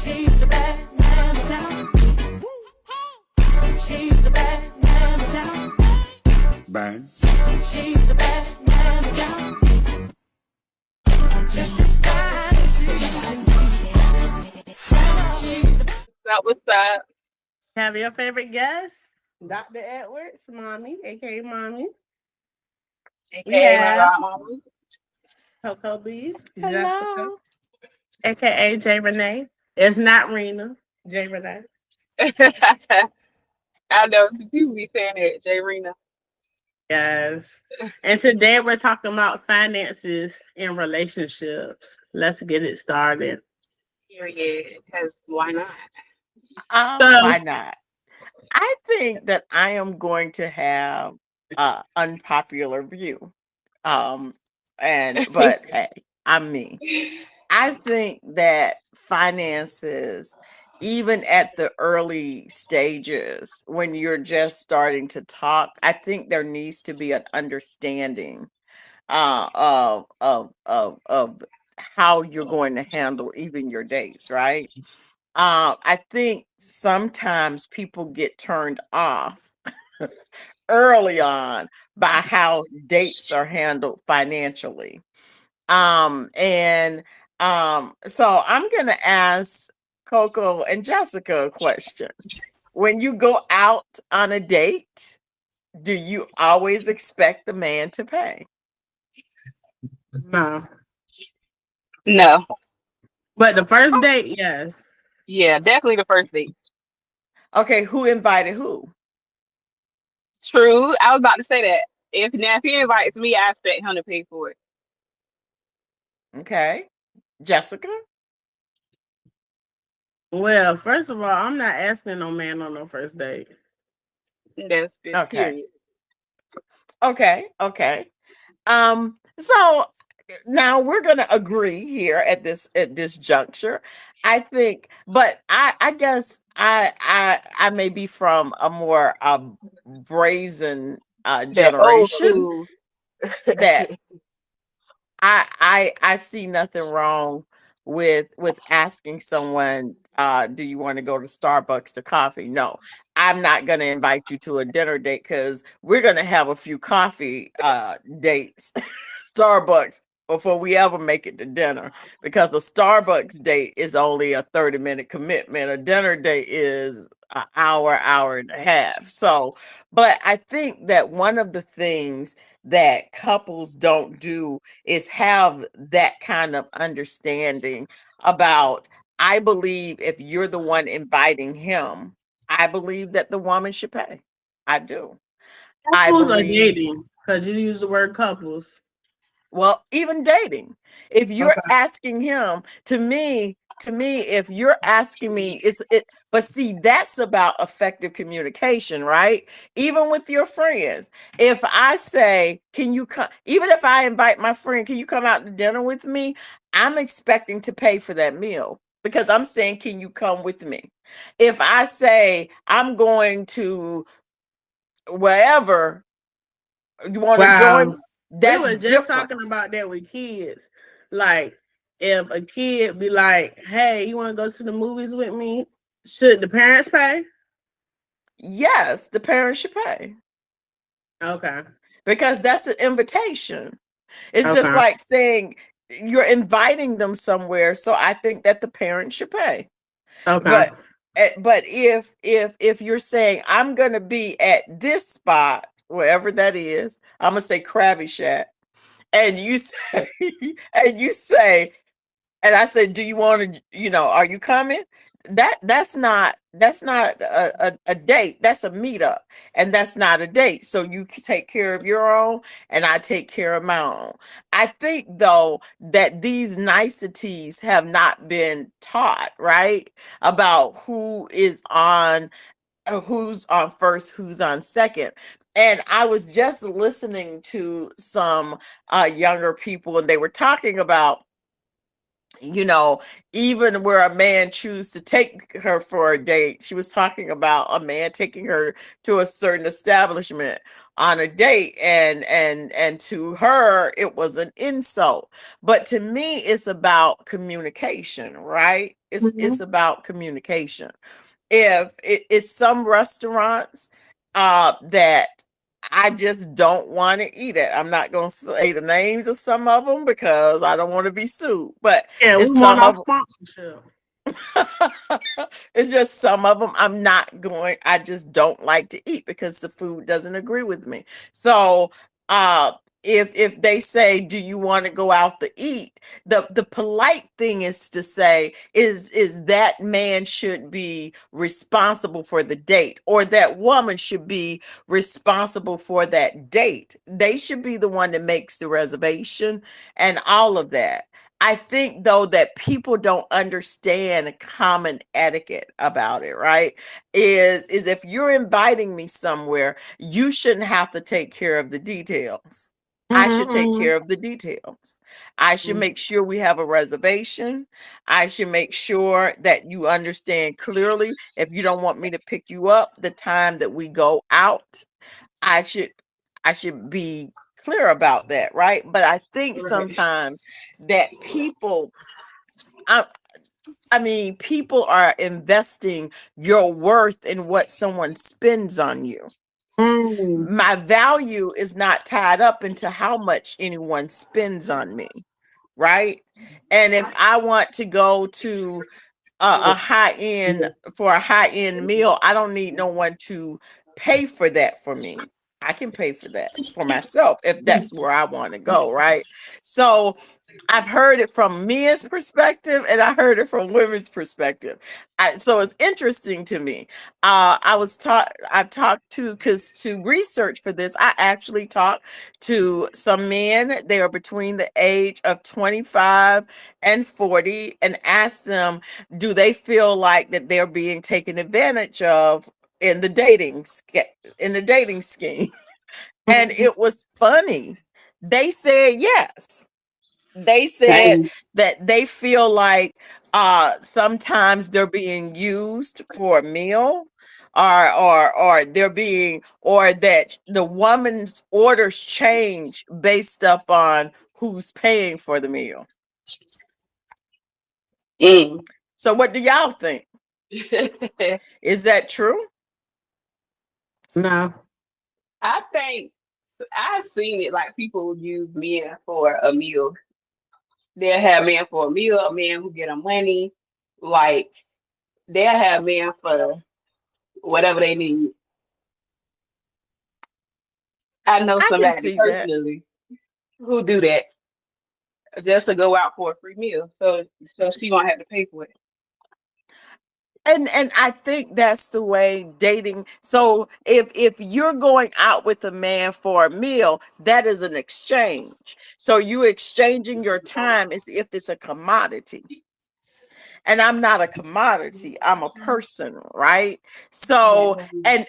She's a bad mama. She's a bad mama. Bang. She's a bad mama. Just as fine as she can be. She's a What's up? Have your favorite guest, Dr. Edwards, mommy, aka mommy. We AKA my have godmama. Coco Beef, Jessica, Hello. aka J Renee. It's not Rena, J Renee. I know some people be saying that, J Rena. Yes. And today we're talking about finances in relationships. Let's get it started. Period. Because why not? So, Why not? I think that I am going to have a unpopular view. Um, but hey, I'm me. I think that finances, even at the early stages, when you're just starting to talk, I think there needs to be an understanding of how you're going to handle even your dates, right? I think sometimes people get turned off early on by how dates are handled financially. And so I'm gonna ask Coco and Jessica a question. When you go out on a date, do you always expect the man to pay? no. No. But the first date, yes. Yeah, definitely the first date. Okay, who invited who? True. I was about to say that. If he invites me, I expect him to pay for it. Okay, Jessica. Well, first of all, I'm not asking no man on no first date. That's Okay, period. okay. So now we're gonna agree here at this juncture. I think, but I guess I may be from a more brazen That old generation school. that I see nothing wrong with asking someone, do you want to go to Starbucks to coffee? No, I'm not going to invite you to a dinner date because we're going to have a few coffee dates, Starbucks, before we ever make it to dinner. Because a Starbucks date is only a 30-minute commitment. A dinner date is an hour and a half. So, but I think that one of the things that couples don't do is have that kind of understanding about, I believe if you're the one inviting him, I believe that the woman should pay. I do. I Couples or believe, dating? Because you use the word couples. well, even dating. If you're Okay. asking him, to me, if you're asking me, it's it, but see, that's about effective communication, right? Even with your friends. If I say, can you come, even if I invite my friend, can you come out to dinner with me? I'm expecting to pay for that meal because I'm saying, can you come with me? If I say I'm going to wherever, you want to join, Wow. We that's were just different. talking about that with kids. Like, if a kid be like, hey, you want to go to the movies with me? Should the parents pay? Yes, the parents should pay Okay. because that's an invitation. It's just Okay. like saying you're inviting them somewhere, so I think that the parents should pay. Okay. But but if you're saying I'm going to be at this spot, wherever that is, I'm going to say Krabby Shack, and you say and you say and I said, "Do you want to? Are you coming?" That's not a date. That's a meetup, and that's not a date. So you take care of your own, and I take care of my own. I think though that these niceties have not been taught, right? About who's on first, who's on second. And I was just listening to some younger people, and they were talking about, you know, even where a man choose to take her for a date. She was talking about a man taking her to a certain establishment. on a date, and to her it was an insult. But to me it's about communication, right? It's Mhm. about communication. If it's some restaurants that I just don't want to eat at. I'm not going to say the names of some of them because I don't want to be sued, but Yeah, we it's want some our of sponsorship. it's just some of them I'm not going, I just don't like to eat because the food doesn't agree with me. So, uh, if they say, "Do you want to go out to eat?" The polite thing is to say, "Is that man should be responsible for the date, or that woman should be responsible for that date. They should be the one that makes the reservation and all of that." I think though that people don't understand common etiquette about it, right? Is if you're inviting me somewhere, you shouldn't have to take care of the details. I should take Mhm, care of the details. I should mhm. make sure we have a reservation. I should make sure that you understand clearly if you don't want me to pick you up the time that we go out. I should I should be clear about that, right? But I think Right. sometimes that I, I mean, people are investing your worth in what someone spends on you. Mm. My value is not tied up into how much anyone spends on me, right? And if I want to go to a high end for a high end meal, I don't need no one to pay for that for me. I can pay for that for myself if that's where I want to go, right? So I've heard it from men's perspective and I heard it from women's perspective. So it's interesting to me. I've talked to, because to research for this, I actually talked to some men. They are between the age of 25 and 40, and asked them, do they feel like that they're being taken advantage of in the in the dating scheme? And Mhm. it was funny. They said yes. They said Same. that they feel like sometimes they're being used for a meal, or they're being, or that the woman's orders change based upon who's paying for the meal. Mm. So what do y'all think? Is that true? No. I think I've seen it like people use men for a meal. They'll have men for a meal, a man who get them money. Like they'll have men for whatever they need. I know I can somebody see that. personally who do that just to go out for a free meal, so she won't have to pay for it. And I think that's the way dating. So if you're going out with a man for a meal, that is an exchange. So you exchanging your time as if it's a commodity. And I'm not a commodity. I'm a person, right? So and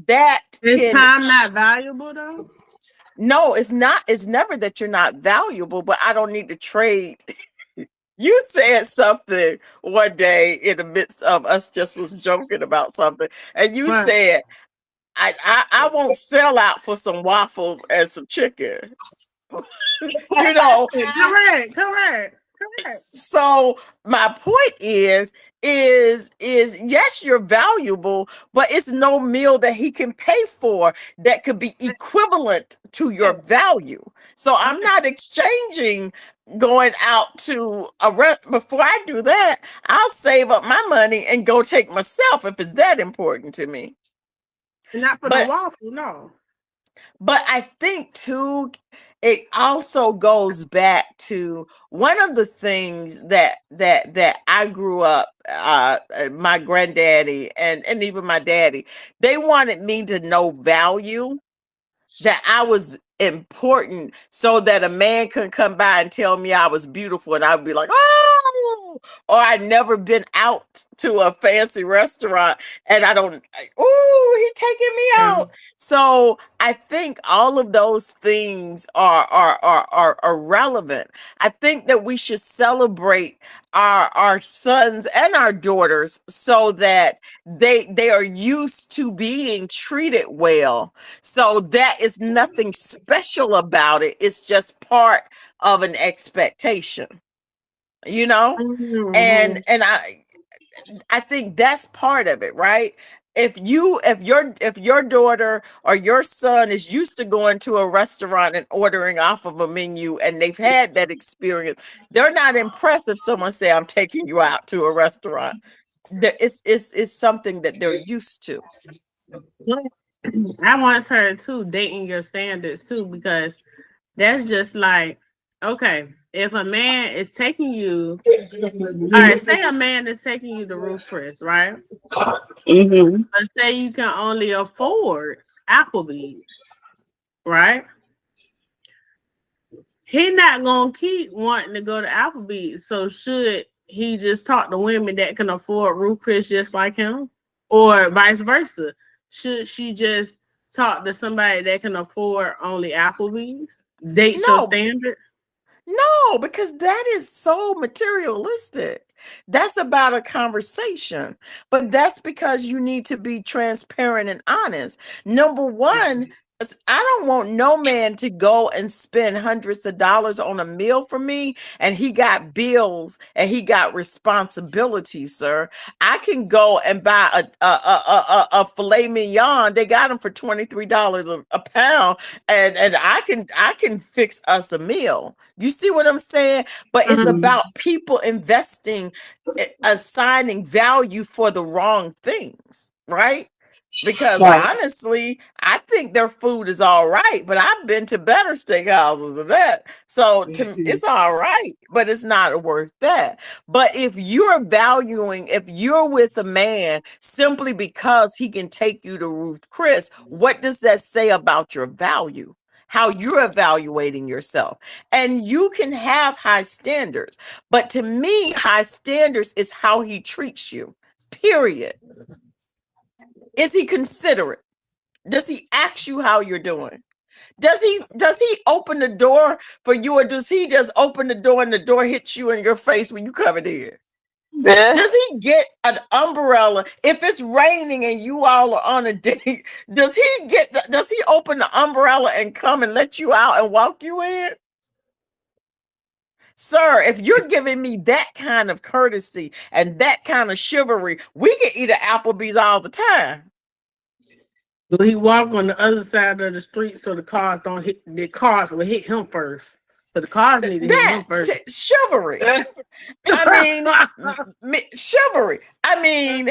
that Is can time not valuable though? no, it's not. It's never that you're not valuable, but I don't need to trade. You said something one day in the midst of us just was joking about something, and you What? said, I won't sell out for some waffles and some chicken." You know, Correct. Correct. Correct. so my point is yes, you're valuable, but it's no meal that he can pay for that could be equivalent to your value. So I'm not exchanging going out to a before I do that, I'll save up my money and go take myself if it's that important to me. Not for the But waffle, no. I think too, it also goes back to one of the things that I grew up, my granddaddy and even my daddy, they wanted me to know value, that I was important, so that a man couldn't come by and tell me I was beautiful and I would be like, oh. or I've never been out to a fancy restaurant and I don't, he taking me Yeah. out. So I think all of those things are relevant. I think that we should celebrate our sons and our daughters so that they are used to being treated well. So that is nothing special about it. It's just part of an expectation, you know? Mhm. And I think that's part of it, right? If your daughter or your son is used to going to a restaurant and ordering off of a menu and they've had that experience, they're not impressed if someone say, I'm taking you out to a restaurant. It's something that they're used to. I once heard too, dating your standards too, because that's just like, okay, if a man is taking you, all right, say a man is taking you to Roof Chris, right? Mm-hmm. But say you can only afford Applebee's, right? He not gonna keep wanting to go to Applebee's. So should he just talk to women that can afford Roof Chris just like him? Or vice versa? Should she just talk to somebody that can afford only Applebee's? Date your No, standard? No, because that is so materialistic. That's about a conversation. But that's because you need to be transparent and honest. Number one, I don't want no man to go and spend hundreds of dollars on a meal for me and he got bills and he got responsibilities, sir. I can go and buy a filet mignon. They got them for $23 a pound, and I can fix us a meal. You see what I'm saying? But it's Mhm. about people investing, assigning value for the wrong things, right? Because Right. honestly, I think their food is all right, but I've been to better steakhouses than that. So it's all right, but it's not worth that. But if you're with a man simply because he can take you to Ruth Chris, what does that say about your value? How you're evaluating yourself. And you can have high standards, but to me, high standards is how he treats you, period. Is he considerate? Does he ask you how you're doing? Does he open the door for you, or does he just open the door and the door hits you in your face when you coming in? Yeah. Does he get an umbrella if it's raining and you all are on a date? Does he open the umbrella and come and let you out and walk you in? Sir, if you're giving me that kind of courtesy and that kind of chivalry, we can eat at Applebee's all the time. So he walk on the other side of the street so the cars will hit him first. But the cars need to hit him first. Chivalry. I mean, chivalry. I mean,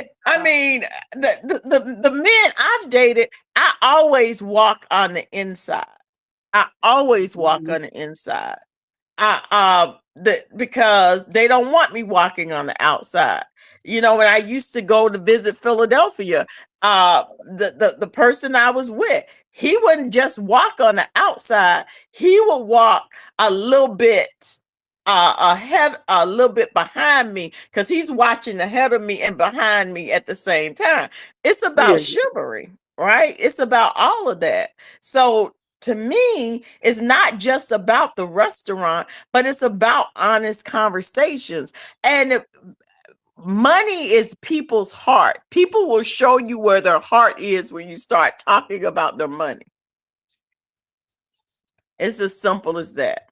the men I've dated, I always walk on the inside. I always walk on the inside. Because they don't want me walking on the outside. You know, when I used to go to visit Philadelphia, the person I was with, he wouldn't just walk on the outside. He would walk a little bit ahead, a little bit behind me, because he's watching ahead of me and behind me at the same time. It's Yeah. about chivalry, right? It's about all of that. So to me, it's not just about the restaurant, but it's about honest conversations. And money is people's heart. People will show you where their heart is when you start talking about their money. It's as simple as that.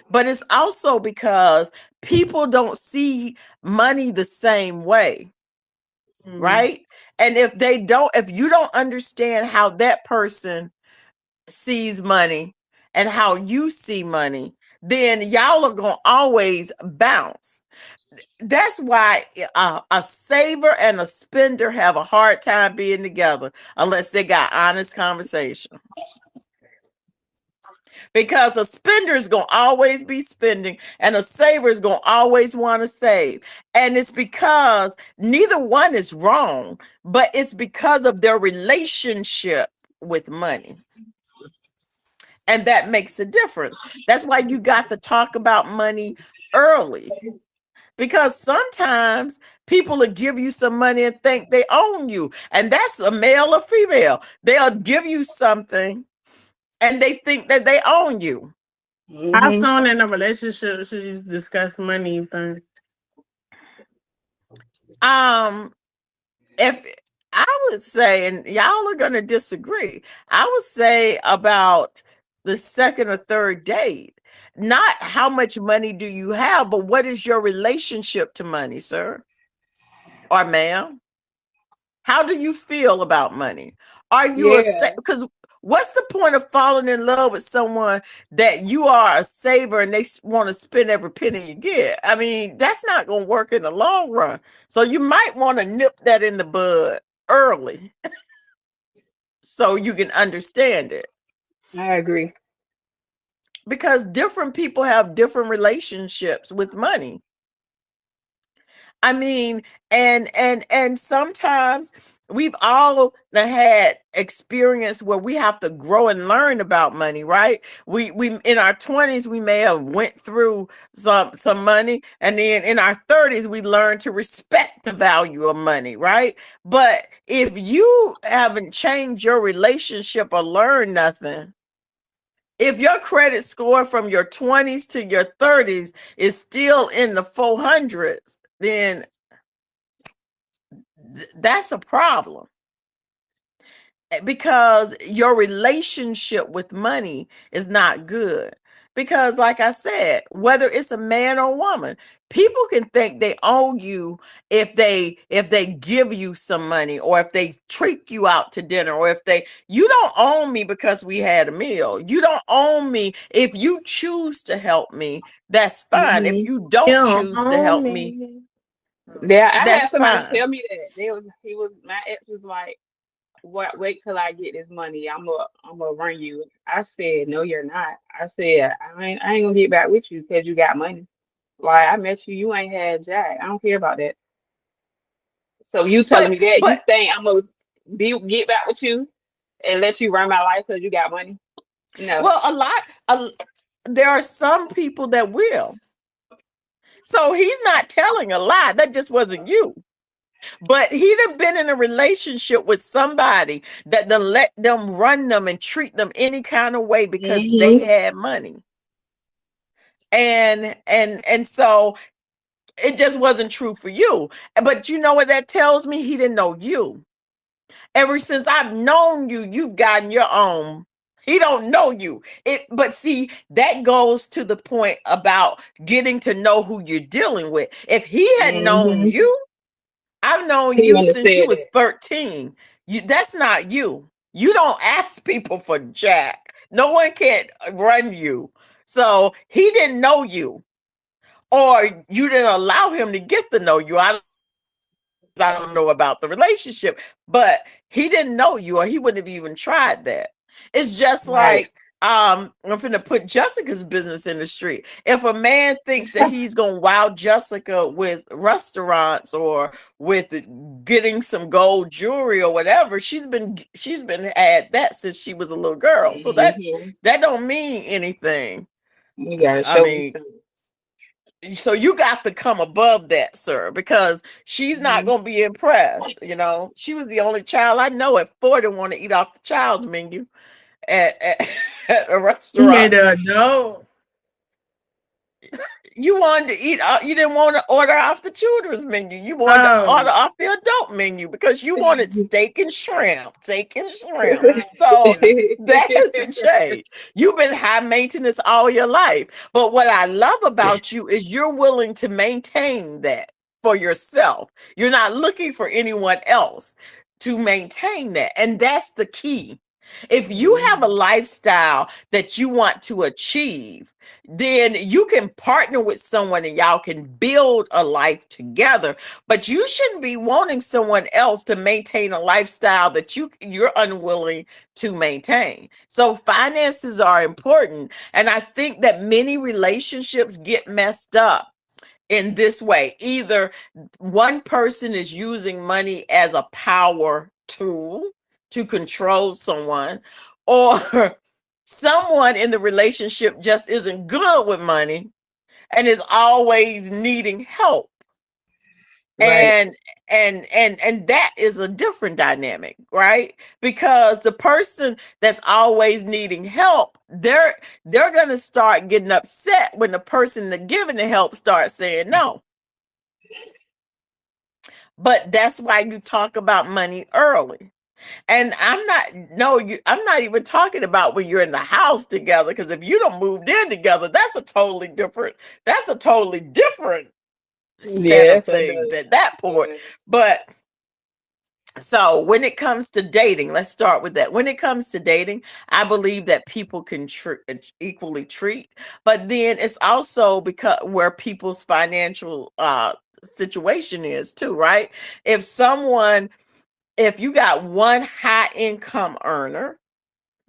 But it's also because people don't see money the same way, Mhm. right? And if you don't understand how that person sees money and how you see money, then y'all are going to always bounce. That's why a saver and a spender have a hard time being together unless they got honest conversation. Because a spender is going to always be spending and a saver is going to always want to save. And it's because neither one is wrong, but it's because of their relationship with money. And that makes a difference. That's why you got to talk about money early. because sometimes people will give you some money and think they own you. And that's a male or female. They'll give you something and they think that they own you. How Hmm. soon in a relationship should you discuss money, you think? Um, if I would say, and y'all are gonna disagree, I would say about the second or third date. Not how much money do you have, but what is your relationship to money, sir or ma'am? How do you feel about money? Are you a Yeah, because what's the point of falling in love with someone that you are a saver and they want to spend every penny you get? I mean, that's not going to work in the long run. So you might want to nip that in the bud early so you can understand it, I agree. because different people have different relationships with money. I mean, and sometimes we've all had experience where we have to grow and learn about money, right? We in our 20s we may have went through some money, and then in our 30s we learn to respect the value of money, right? But if you haven't changed your relationship or learned nothing, if your credit score from your 20s to your 30s is still in the 400s, then that's a problem, because your relationship with money is not good. Because like I said, whether it's a man or woman, people can think they own you if they give you some money, or if they treat you out to dinner, or if they you don't own me because we had a meal. You don't own me if you choose to help me. That's fine. If Hmm. you You don't don't choose to own help me, me. Yeah, I had that's somebody fine. tell me that my ex was like, "What? Wait till I get this money. I'm gonna run you." I said, "No, you're not." I said, I ain't gonna get back with you because you got money. Like I met you, you ain't had jack. I don't care about that. So you telling But me that you but think I'm gonna get back with you and let you run my life because you got money? No. well, a, there are some people that will. So he's not telling a lie. That just wasn't you. But he'd have been in a relationship with somebody that done let them run them and treat them any kind of way because they Hmm. had money. And so it just wasn't true for you. But you know what that tells me? He didn't know you. Ever since I've known you, you've gotten your own. He don't know you. But see, that goes to the point about getting to know who you're dealing with. If he had known Hmm. you, I've known He you wouldn't have since you said was that. 13. That's not you. You don't ask people for jack. No one can run you. So he didn't know you, or you didn't allow him to get to know you. I don't know about the relationship, but he didn't know you, or he wouldn't have even tried that. It's just Right. like I'm gonna put Jessica's business in the street. If a man thinks that he's gonna wow Jessica with restaurants or with getting some gold jewelry or whatever, she's been at that since she was a little girl. So that Hmm. that don't mean anything. You gotta I show me mean, something. so you got to come above that, sir, because she's not Hmm. going to be impressed. She was the only child I know at 40 want to eat off the child's menu at at a You restaurant. made a adult. You wanted to eat, you didn't want to order off the children's menu. You wanted to order Oh, off the adult menu because you wanted steak and shrimp, steak and shrimp. I So get it. that hasn't changed. You've been high maintenance all your life. But what I love about you is you're willing to maintain that for yourself. You're not looking for anyone else to maintain that. And that's the key. If you have a Mhm. lifestyle that you want to achieve, then you can partner with someone and y'all can build a life together. But you shouldn't be wanting someone else to maintain a lifestyle that you're unwilling to maintain. So finances are important. And I think that many relationships get messed up in this way. Either one person is using money as a power tool to control someone, or someone in the relationship just isn't good with money, and is always needing help. Right. And that is a different dynamic, right? Because the person that's always needing help, they're going to start getting upset when the person that giving the help starts saying no. But that's why you talk about money early. And I'm not even talking about when you're in the house together, because if you don't moved in together, that's a totally different set of Yes, it things does. at that point. But so when it comes to dating, let's start with that. When it comes to dating, I believe that people can equally treat, but then it's also because where people's financial situation is too, right? If someone, if you got one high income earner,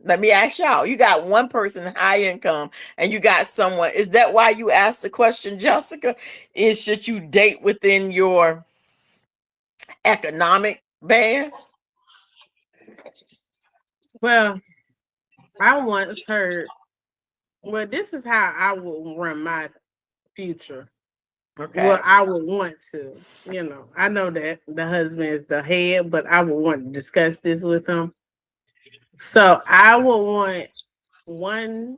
let me ask y'all, you got one person high income and you got someone, is that why you asked the question, Jessica? Is should you date within your economic band? Well, I once heard, well, this is how I would run my future. Well, Okay. I would want to, I know that the husband is the head, but I would want to discuss this with him. So I would want one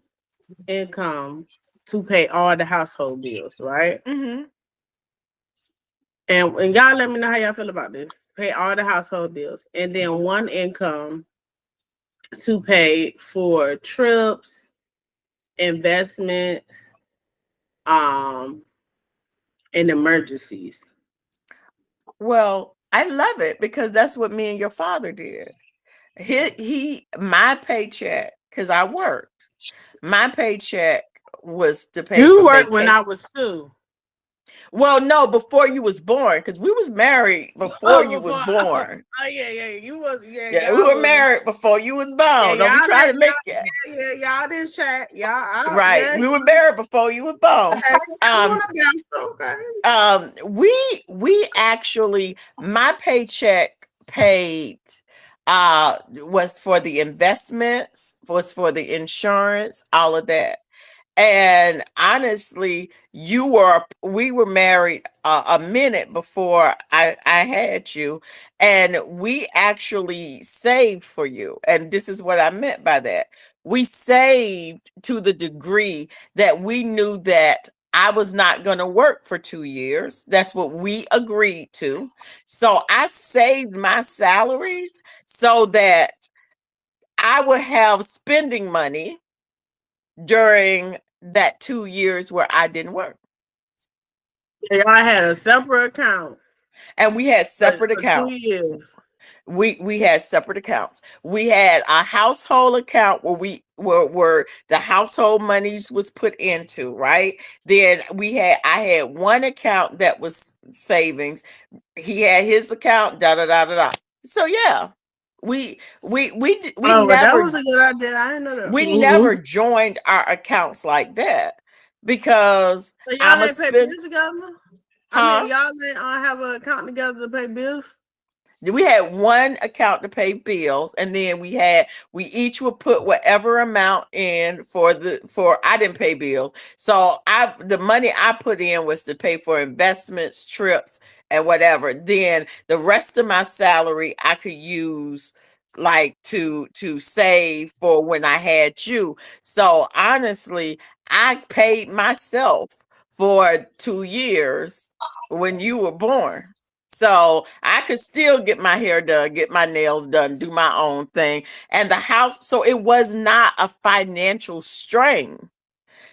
income to pay all the household bills, right? Mm-hmm. And y'all let me know how y'all feel about this. Pay all the household bills. And then one income to pay for trips, investments, um, and emergencies. Well, I love it because that's what me and your father did. My paycheck, because I worked, my paycheck was to pay for You worked when vacation. I was 2. Well, no, before you was born, because we was married before you Oh, was before, born. yeah, you was, yeah, Yeah, we y'all were was, married before you was yeah, born. Don't be y'all trying did, to make it yeah, y'all didn't chat, y'all, right. yeah, We were married before you was born. okay, Um, okay. we actually, my paycheck paid was for the investments, was for the insurance, all of that. And honestly, we were married a minute before I had you, and we actually saved for you. And this is what I meant by that. We saved to the degree that we knew that I was not going to work for 2 years. That's what we agreed to. So I saved my salaries so that I would have spending money during that 2 years where I didn't work. Y'all had a separate account And we had separate for two accounts. years. We had separate accounts. We had a household account where the household monies was put into, right? Then I had one account that was savings. He had his account, da da da da da. So yeah, we Oh, but that never was a good idea. I didn't know that. we never joined our accounts like that because So y'all I'm a ain't pay spend, bills together? I mean, huh? y'all didn't have an account together to pay bills? We had one account to pay bills, and then we each would put whatever amount in for I didn't pay bills. So the money I put in was to pay for investments, trips, and whatever. Then the rest of my salary I could use like to save for when I had you. So honestly, I paid myself for 2 years when you were born. So I could still get my hair done, get my nails done, do my own thing. And the house, so it was not a financial strain.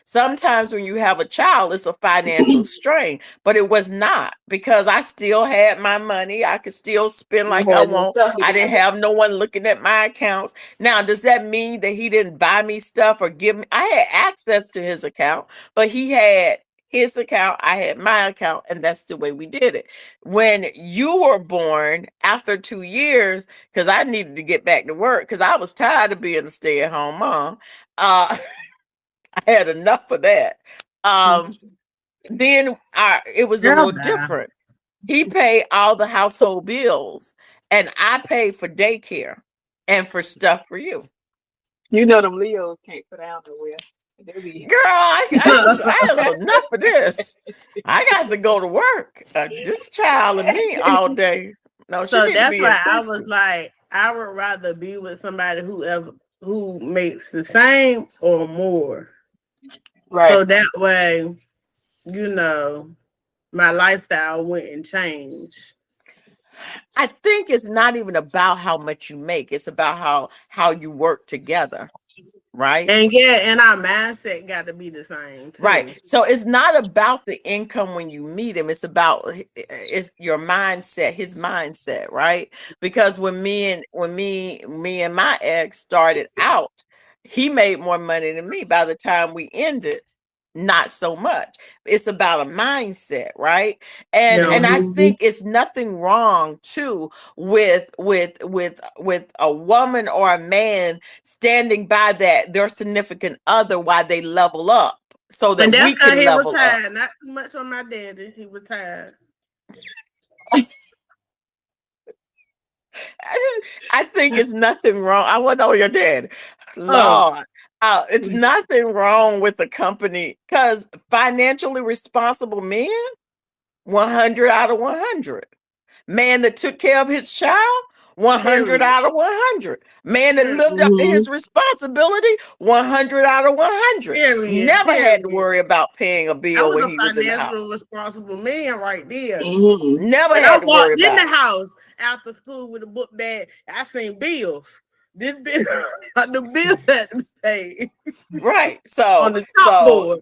Sometimes when you have a child, it's a financial strain, but it was not because I still had my money. I could still spend You like I had your want. stuff I didn't together. have no one looking at my accounts. Now, does that mean that he didn't buy me stuff or give me? I had access to his account, but he had his account, I had my account, and that's the way we did it. When you were born after 2 years, because I needed to get back to work because I was tired of being a stay-at-home mom. Uh, I had enough of that. Um, then it was a Girl, little bye. different. He paid all the household bills, and I paid for daycare and for stuff for you. You know them Leos can't sit down nowhere. They be Girl, I have enough of this. I got to go to work. This child and me all day. No, she So need to that's be in why I was preschool. like, I would rather be with somebody who makes the same or more. right. So that way, you know, my lifestyle wouldn't change. I think it's not even about how much you make. It's about how you work together, right? And yeah, and our mindset got to be the same too. Right. So it's not about the income when you meet him. It's about it's your mindset, his mindset, right? Because when me and my ex started out, he made more money than me. By the time we ended, not so much. It's about a mindset, right? And Yeah. I Mm-hmm. think it's nothing wrong too with a woman or a man standing by their significant other while they level up so And that that's we because can he was level up. tired. Not too much on my daddy. He was tired. I think it's nothing wrong. I want to know your dad. Oh, Lord, it's nothing wrong with the company because financially responsible men, 100 out of 100. Man that took care of his child, 100 period. out of 100. Man that lived Period. up to his Mm-hmm. responsibility, 100 out of 100. Period. Never had to Period. worry about paying a I bill was when a he was in the financial house. responsible man right there. Mm-hmm. Never When I had to worry walked in about the it. house after school with a book bag, I seen bills. This bill, the bills had to be paid Right. on the top board.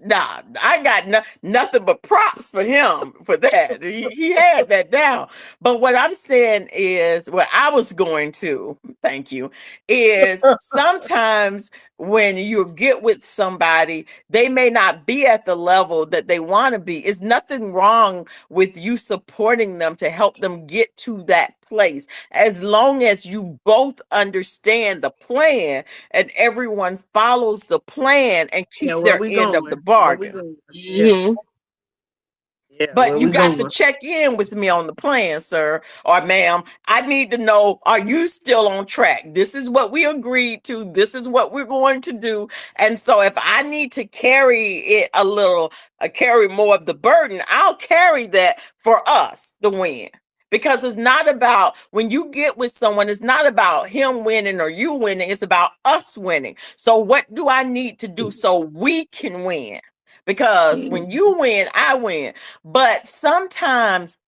Nah, I got nothing but props for him for that. He had that down. But what I'm saying is, what I was going to, thank you, is sometimes when you get with somebody, they may not be at the level that they want to be. It's nothing wrong with you supporting them to help them get to that place, as long as you both understand the plan and everyone follows the plan and Yeah, keep where their we end of the going? Where we bargain. going? Yeah, Mm-hmm. yeah, But where you we got to going? check in with me on the plan, sir or ma'am. I need to know, are you still on track? This is what we agreed to. This is what we're going to do. And so if I need to carry it a little, carry more of the burden, I'll carry that for us to win. Because it's not about when you get with someone, it's not about him winning or you winning. It's about us winning. So, what do I need to do so we can win? Because when you win, I win. But sometimes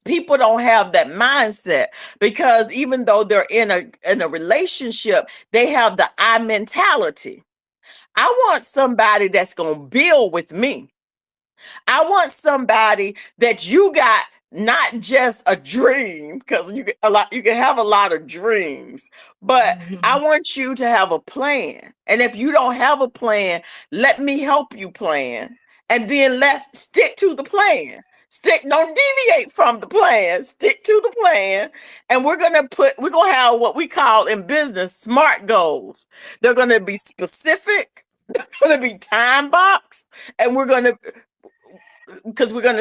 people don't have that mindset because even though they're in a relationship, they have the I mentality. I want somebody that's going to build with me. I want somebody that you got not just a dream because you can have a lot of dreams, but I want you to have a plan. And if you don't have a plan, let me help you plan. And then let's stick to the plan. Don't deviate from the plan. Stick to the plan. And we're gonna have what we call in business SMART goals. They're gonna be specific, they're gonna be time boxed, and we're going to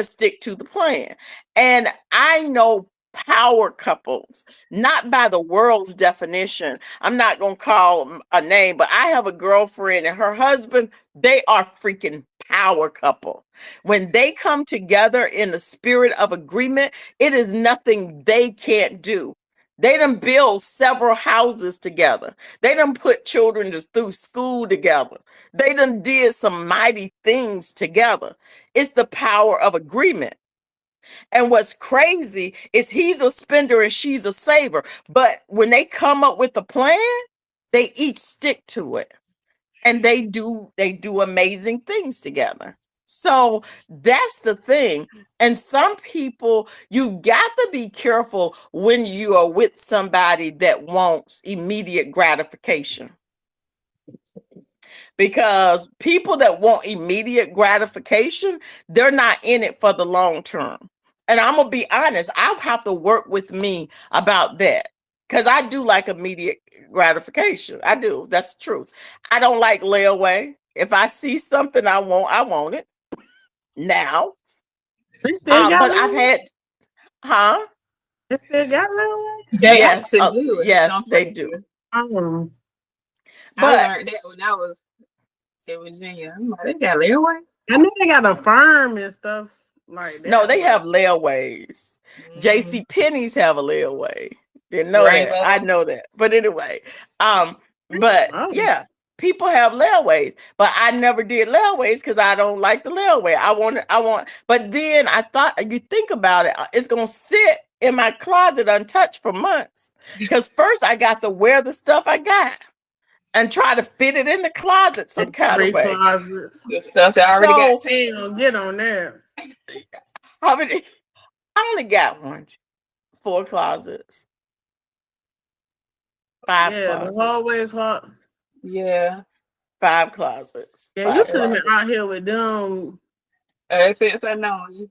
stick to the plan. And I know power couples, not by the world's definition. I'm not going to call a name, but I have a girlfriend and her husband, they are freaking power couple. When they come together in the spirit of agreement, it is nothing they can't do. They done build several houses together. They done put children just through school together. They done did some mighty things together. It's the power of agreement. And what's crazy is he's a spender and she's a saver. But when they come up with a plan, they each stick to it. And they do amazing things together. So that's the thing. And some people, you got to be careful when you are with somebody that wants immediate gratification, because people that want immediate gratification, they're not in it for the long term. And I'm gonna be honest, I'll have to work with me about that because I do like immediate gratification. I do. That's the truth. I don't like layaway. If I see something I want it now. They still got But I've layaway. had, huh? They still got layaway. They Yes, actually do it in yes, some they do. places. Oh, I But learned that when I was in Virginia. I'm like, they got layaway. I know they got a firm and stuff like no, that, they but have layaways. Mm-hmm. JC Penney's have a layaway. Didn't know that. I Rainbow. know that. But anyway, but oh, yeah, people have layaways, but I never did layaways because I don't like the layaway. But then I thought, you think about it, it's gonna sit in my closet untouched for months. Because first I got to wear the stuff I got and try to fit it in the closet some kind of three way. closets. The stuff that I already got So taken. Damn, get on there. how many? I only got one, 4 closets, 5 Yeah, the closets, hallway clock. Yeah. 5 closets, Yeah, you 5 should have been closets. out here with them Ever since I know you,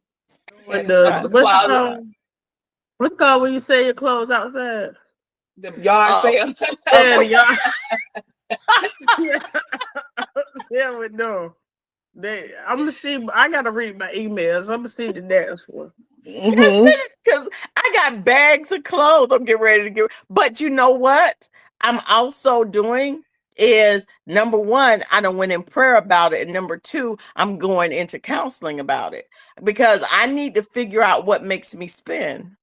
with had to start the the what's it closet, called? What's it called when you say your clothes outside? the yard Oh, sale. Yeah, the okay. y'all. Yeah, yeah, with them. I'm gonna see. I gotta read my emails. I'm gonna see the next one. Hmm. Because I got bags of clothes I'm getting ready to get. But you know what? I'm also doing is number one, I done went in prayer about it. And number two, I'm going into counseling about it because I need to figure out what makes me spend.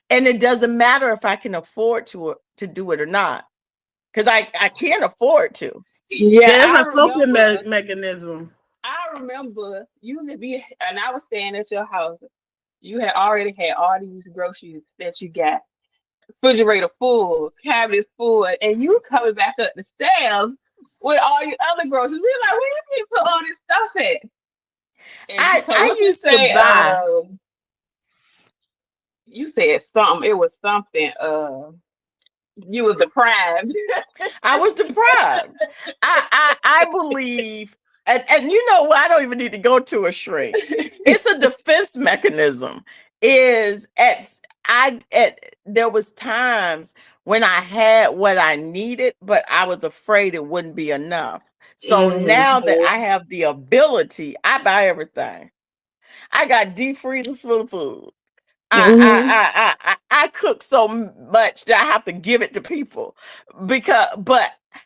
And it doesn't matter if I can afford to do it or not. Because I can't afford to. Yeah, Yeah, it's I a coping remember. mechanism. I remember you to be, and I was staying at your house. You had already had all these groceries that you got, refrigerator full, cabinets full, and you coming back up the stairs with all your other groceries. We like, where you put all this stuff at? And you, cause I what you used to say? buy. You said something. It was something. You was deprived. I was deprived. I believe, and you know what? I don't even need to go to a shrink. It's a defense mechanism. Is at there was times when I had what I needed, but I was afraid it wouldn't be enough. So now that Mhm. I have the ability, I buy everything. I got deep freezers full of food. Mhm. I cook so much that I have to give it to people because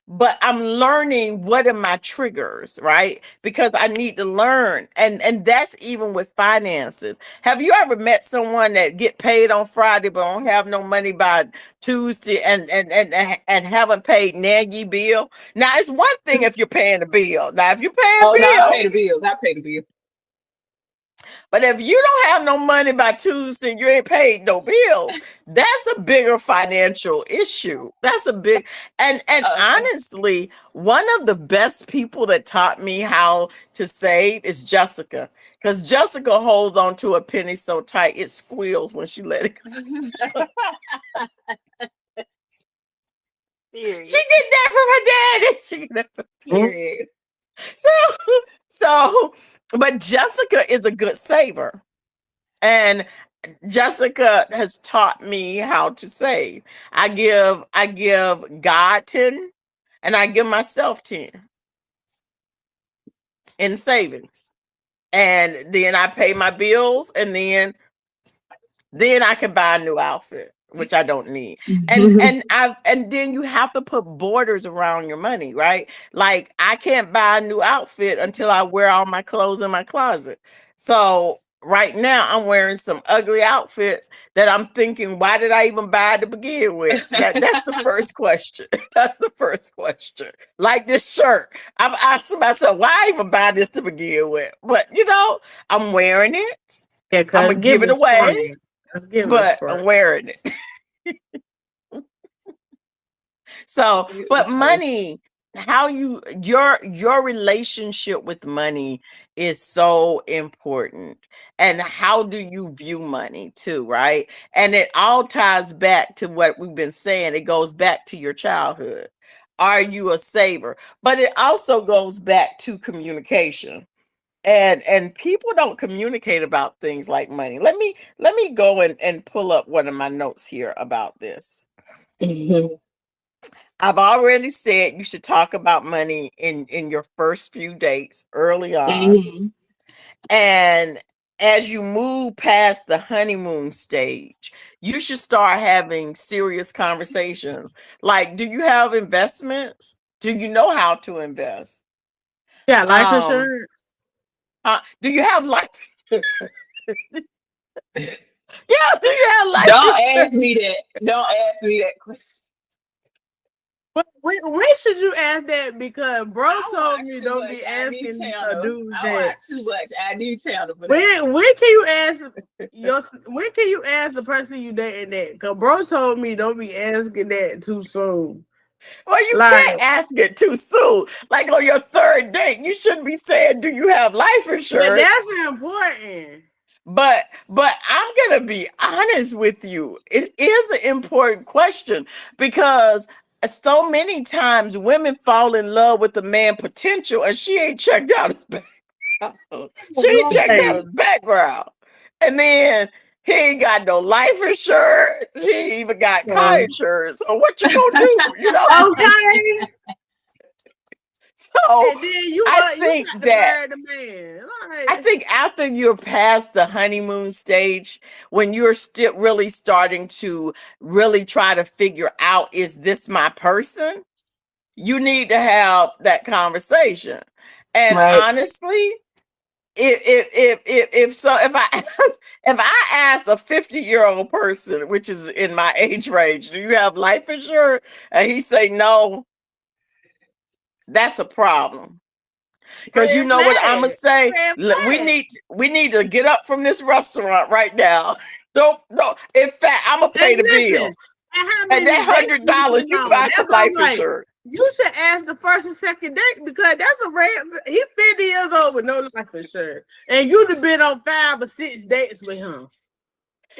but I'm learning what are my triggers, right? Because I need to learn. And that's even with finances. Have you ever met someone that get paid on Friday but don't have no money by Tuesday and haven't paid Nagy bill? Now it's one thing if you're paying a bill. Now if you pay a Oh no, I bill, pay the bills. I pay the bills. but if you don't have no money by Tuesday, you ain't paid no bills. That's a bigger financial issue. That's a big and Uh, honestly, one of the best people that taught me how to save is Jessica. Because Jessica holds on to a penny so tight it squeals when she let it go. She period. get that from her daddy. She get that from Period. so so but Jessica is a good saver. And Jessica has taught me how to save. I give God 10 and I give myself 10 in savings. And then I pay my bills and then I can buy a new outfit, which I don't need. And then you have to put borders around your money, right? Like I can't buy a new outfit until I wear all my clothes in my closet. So right now I'm wearing some ugly outfits that I'm thinking, why did I even buy to begin with? That's the first question. That's the first question. Like this shirt. I'm asking myself, why I even buy this to begin with? But I'm wearing it. Yeah, I'm cause gonna give it giving away, spring. Let's give it but spring. I'm wearing it. So, but money, how your relationship with money is so important. And how do you view money too, right? And it all ties back to what we've been saying. It goes back to your childhood. Are you a saver? But it also goes back to communication. And people don't communicate about things like money. Let me go and pull up one of my notes here about this. Mhm. I've already said you should talk about money in your first few dates early on. Mhm. And as you move past the honeymoon stage, you should start having serious conversations. Like, do you have investments? Do you know how to invest? Yeah, life Um, insurance. do you have life? Yeah, do you have life Don't insurance? ask me that. Don't ask me that question. But when should you ask that? Because bro I told watch me too don't much be ID asking channel. dudes I that. watch too much ID channel for that. When can you ask when can you ask the person you dating that? Cause bro told me don't be asking that too soon. Well, you Like, can't ask it too soon. Like on your third date, you shouldn't be saying, "Do you have life but insurance?" that's important. But I'm gonna be honest with you. It is an important question because so many times women fall in love with the man potential and she ain't checked out his background. She ain't checked out Right. his background. And then he ain't got no life insurance. He ain't even got car insurance. So what you gonna do? You know? Okay. So And then you I you think got to that marry the man. I Like, think after you're past the honeymoon stage, when you're still really starting to really try to figure out, is this my person? You need to have that conversation. And Right. honestly, if I if I ask a 50-year-old person, which is in my age range, do you have life insurance? And he say no, that's a problem. Because you red know what I'm gonna flag. say? Red We flag. need to get up from this restaurant right now. Don't no. In fact, I'm gonna And pay the listen, bill. and how And many that dates you $100, been you on? buy some That's what I'm life like. insurance. You should ask the first and second date because that's a red. He 50 years old with no life insurance, and you'd have been on 5 or 6 dates with him.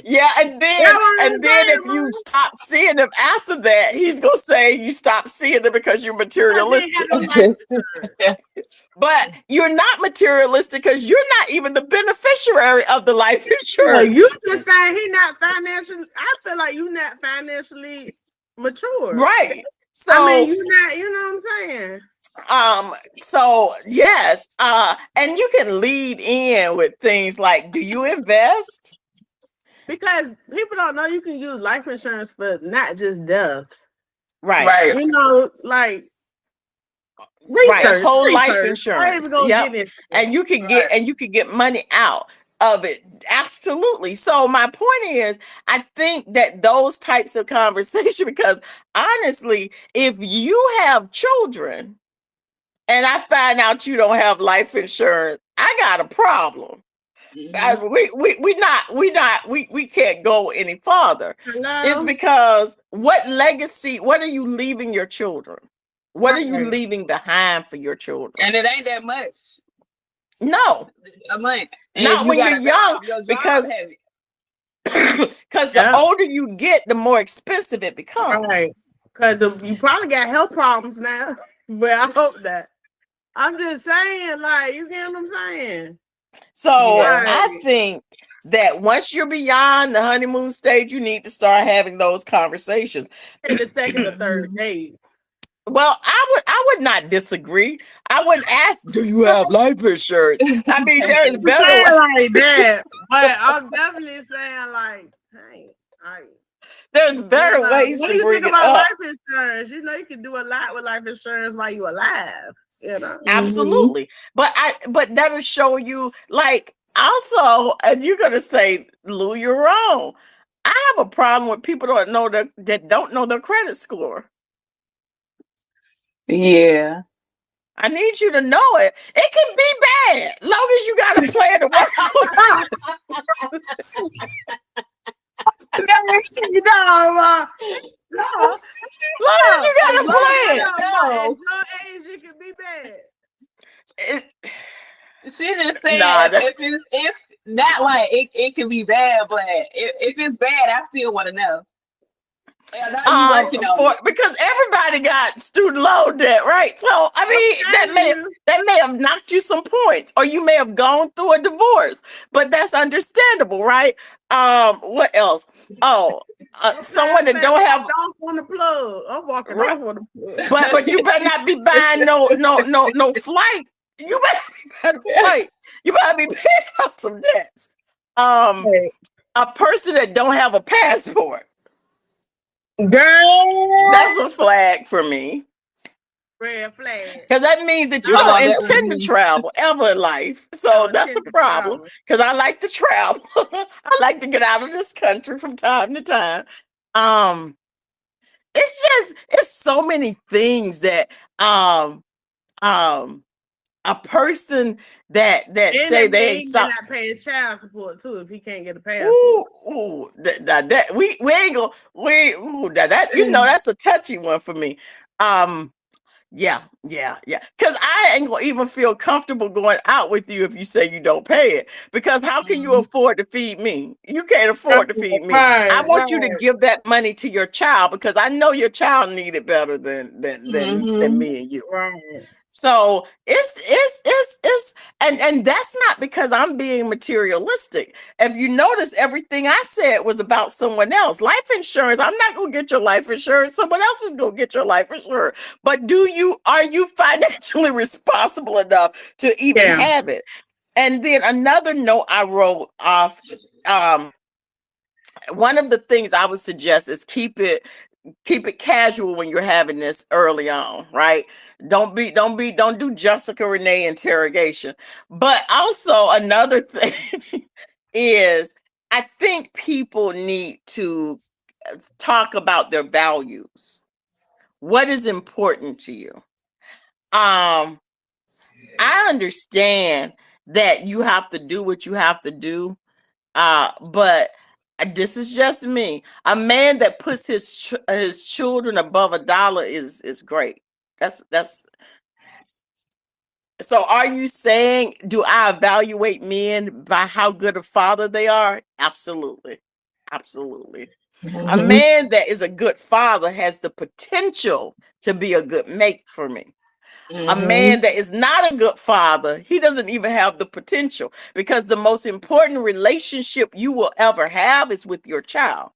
Yeah, You know what I'm and then saying, if man? you stop seeing him after that, he's gonna say you stop seeing him because you're Because he ain't materialistic. had no life insurance. But you're not materialistic because you're not even the beneficiary of the life Yeah, insurance. you just saying he not financially. I feel like you not financially mature. Right. I mean, So you not. You know what I'm saying? so yes, and you can lead in with things like, do you invest? Because people don't know you can use life insurance for not just death. Right. Right. You know, like Right, research, whole life research. I ain't even insurance. gonna Yep. get into it. And Right. you could get money out of it. Absolutely. So my point is, I think that those types of conversation, because honestly, if you have children and I find out you don't have life insurance, I got a problem. Mm-hmm. We can't go any farther. It's Hello, because what are you leaving your children? What are you right? leaving behind for your children? And it ain't that much No, a month. And if not you when got you're a young, job, your job because have it. the Yeah, older you get, the more expensive it becomes. right. Because you probably got health problems now, but I hope that. I'm just saying, like, you get what I'm saying? So Yeah. I Like, think that once you're beyond the honeymoon stage, you need to start having those conversations. in the second or third Mhm. date. Well, I would not disagree. I wouldn't ask, do you have life insurance? I mean, there is I'm better saying ways. like that, but I'm definitely saying like, hey, like, There's better ways what to do you think bring it about up. life insurance? You know, you can do a lot with life insurance while you're alive. You know, Mhm. Absolutely. But that'll show you, like, also, and you're gonna say, Lou, you're wrong. I have a problem with people that don't know their credit score. Yeah. I need you to know it. It can be bad, long as you got a plan to work on it. you know, no, Long as you got a plan. at No. your age, it can be bad. It- She just nah, saying that's if not like it can be bad, but if it's bad, I still want to know. And are you working on for it? because everybody got student loan debt, right? So I I'm mean telling you, that may have knocked you some points, or you may have gone through a divorce, but that's understandable, right? What else? Oh, matter someone of that fact, don't walk have off on the plug. I'm walking right, off on the plug. but you better not be buying no flight. You better fight. You better be paying off some debts. Hey, A person that don't have a passport, girl, that's a flag for me. red flag. Because that means that you I don't know that was intend to me. travel ever in life. So No that's a intent to problem. travel. Because I like to travel. I like to get out of this country from time to time. Um, it's so many things that um um a person that And say that they ain't man stop. cannot pay his child support too if he can't get a passport. Ooh, ooh, that we ain't gonna we ooh, that you know that's a touchy one for me. Um, yeah. Because I ain't gonna even feel comfortable going out with you if you say you don't pay it. Because how can you Mhm. afford to feed me? You can't Right, afford to feed me. I right, want you to right. give that money to your child because I know your child need it better than Mhm. me and you. Right. So it's and that's not because I'm being materialistic. If you notice, everything I said was about someone else. Life insurance, I'm not gonna get your life insurance. Someone else is gonna get your life insurance. But are you financially responsible enough to even Yeah. have it? And then another note I wrote off. Um, one of the things I would suggest is keep it casual when you're having this early on, right? Don't do Jessica Renee interrogation. But also another thing is I think people need to talk about their values. What is important to you? Um, I understand that you have to do what you have to do, but this is just me. A man that puts his children above $1 is great. That's so. Are you saying do I evaluate men by how good a father they are? Absolutely, absolutely. A Mhm. man that is a good father has the potential to be a good mate for me. A man Mhm. that is not a good father, he doesn't even have the potential because the most important relationship you will ever have is with your child.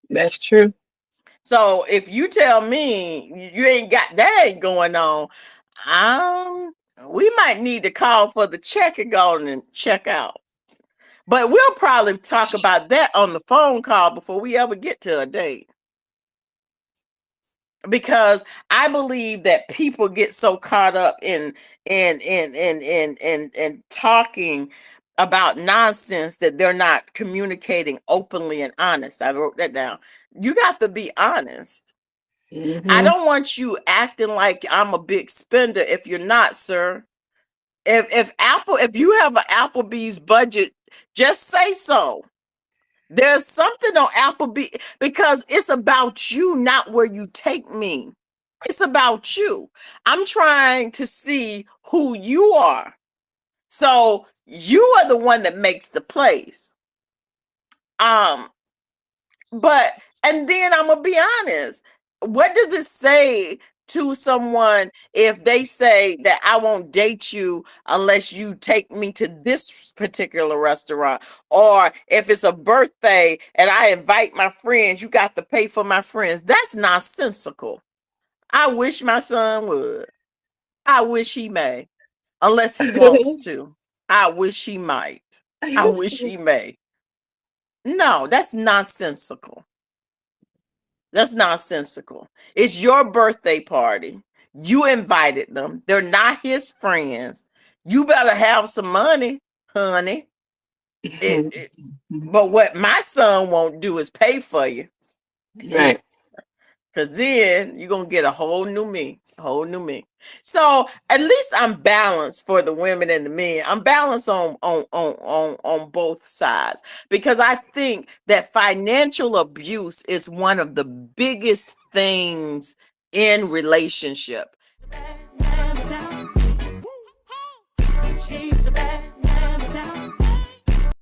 That's true. So if you tell me you ain't got that going on, um, we might need to call for the check and go on and check out. But we'll probably talk about that on the phone call before we ever get to a date. Because I believe that people get so caught up in talking about nonsense that they're not communicating openly and honest. I wrote that down. You got to be honest. I Mhm. don't want you acting like I'm a big spender if you're not, sir. If you have an Applebee's budget, just say so. There's something on Applebee because it's about you, not where you take me. It's about you. I'm trying to see who you are. So you are the one that makes the plays. Um, but and then I'm gonna be honest. What does it say to someone if they say that I won't date you unless you take me to this particular restaurant? Or if it's a birthday and I invite my friends, you got to pay for my friends. That's nonsensical. I wish my son would. I wish he may, unless he wants to. I wish he might. I wish he may. No, that's nonsensical. That's nonsensical. It's your birthday party. You invited them. They're not his friends. You better have some money, honey. But what my son won't do is pay for you. Right. Cause then you're gonna get a whole new me, a whole new me. So at least I'm balanced for the women and the men. I'm balanced on both sides because I think that financial abuse is one of the biggest things in relationship. Bad man down. It seems